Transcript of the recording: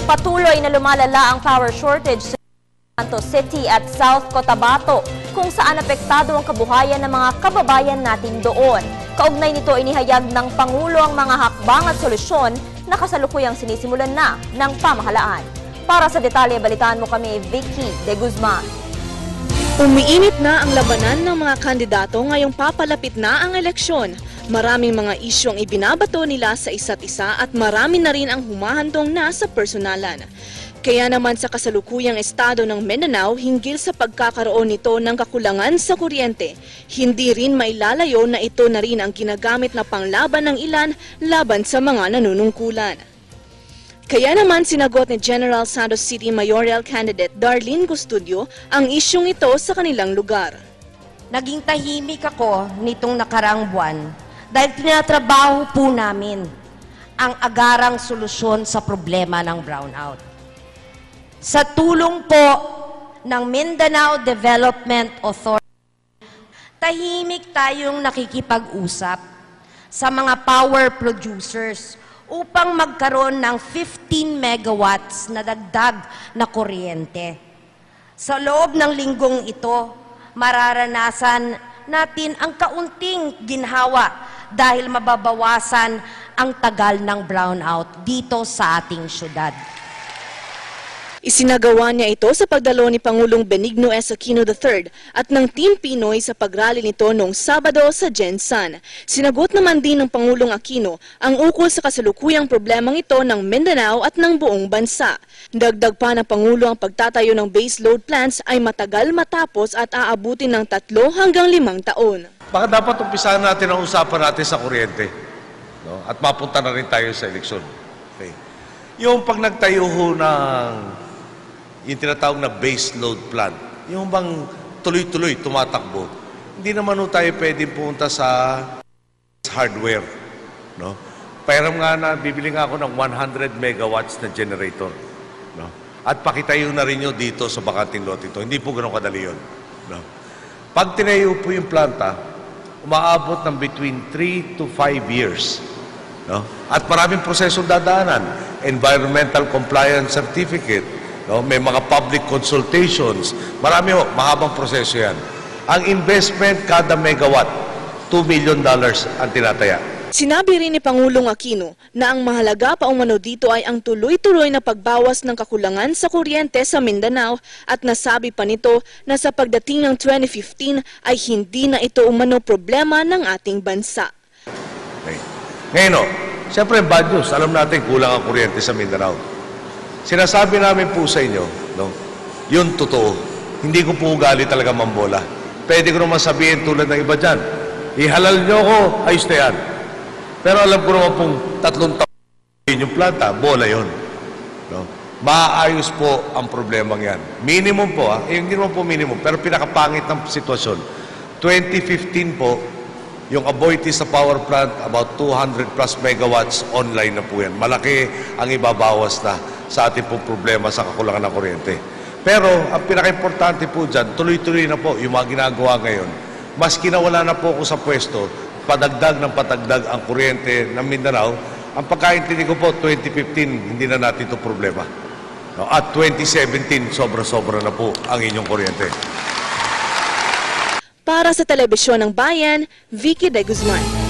Patuloy na lumalala ang power shortage sa Santos City at South Cotabato, kung saan apektado ang kabuhayan ng mga kababayan natin doon. Kaugnay nito, inihayag ng Pangulo ang mga hakbang at solusyon na kasalukuyang sinisimulan na ng pamahalaan. Para sa detalye, balitaan mo kami, Vicky De Guzman. Umiinit na ang labanan ng mga kandidato ngayong papalapit na ang eleksyon. Maraming mga isyu ang ibinabato nila sa isa't isa at marami na rin ang humahantong na sa personalan. Kaya naman sa kasalukuyang estado ng Mindanao hinggil sa pagkakaroon nito ng kakulangan sa kuryente, hindi rin mailalayo na ito na rin ang ginagamit na panglaban ng ilan laban sa mga nanunungkulan. Kaya naman sinagot ni General Santos City Mayoral Candidate Darlene Custodio ang isyung ito sa kanilang lugar. Naging tahimik ako nitong nakaraang buwan dahil tinatrabaho po namin ang agarang solusyon sa problema ng brownout. Sa tulong po ng Mindanao Development Authority, tahimik tayong nakikipag-usap sa mga power producers upang magkaroon ng 15 megawatts na dagdag na kuryente. Sa loob ng linggong ito, mararanasan natin ang kaunting ginhawa dahil mababawasan ang tagal ng brownout dito sa ating syudad. Isinagawa niya ito sa pagdalo ni Pangulong Benigno S. Aquino III at ng Team Pinoy sa pagrally nito noong Sabado sa Gensan. Sinagot naman din ng Pangulong Aquino ang ukol sa kasalukuyang problemang ito ng Mindanao at ng buong bansa. Dagdag pa ng Pangulo ang pagtatayo ng base load plants ay matagal matapos at aabutin ng 3 hanggang 5 taon. Baka dapat umpisahan natin ang usapan natin sa kuryente, no? At mapunta na rin tayo sa eleksyon. Okay. Yung pag nagtayo ho ng yung tinatawag na base load plant, yung bang tuloy-tuloy tumatakbo, hindi naman ho tayo pwedeng pumunta sa hardware, no? Pairam nga na, bibili nga ako ng 100 megawatts na generator, no? At pakitayo na rin nyo dito sa bakanting lot ito. Hindi po ganun kadali yun, no? Pag tinayo po yung planta, umaabot ng between 3 to 5 years, no? At maraming prosesong dadaanan, environmental compliance certificate, no? May mga public consultations, marami ho, mahabang proseso yan. Ang investment kada megawatt, $2 million ang tinataya. Sinabi rin ni Pangulong Aquino na ang mahalaga pa umano dito ay ang tuloy-tuloy na pagbawas ng kakulangan sa kuryente sa Mindanao at nasabi pa nito na sa pagdating ng 2015 ay hindi na ito umano problema ng ating bansa. Okay. Ngayon, siyempre bad news, alam natin kulang ang kuryente sa Mindanao. Sinasabi namin po sa inyo, no, yun totoo. Hindi ko po ugali talaga mambola. Pwede ko naman sabihin tulad ng iba dyan, ihalal nyo ako, ayos na yan. Pero alam ko naman pong 3 taon yung planta, bola yun. No? Maayos po ang problemang yan. Minimum po, hindi naman po minimum, pero pinakapangit ng sitwasyon. 2015 po, yung Aboitiz sa power plant, about 200 plus megawatts online na po yan. Malaki ang ibabawas na sa ating pong problema sa kakulangan ng kuryente. Pero ang pinaka-importante po dyan, tuloy-tuloy na po yung mga ginagawa ngayon. Maski na wala na po ako sa pwesto, padagdag ng patagdag ang kuryente ng Mindanao, ang pagkaintindi ko po, 2015, hindi na natin ito problema. No? At 2017, sobra-sobra na po ang inyong kuryente. Para sa Telebisyon ng Bayan, Vicky De Guzman.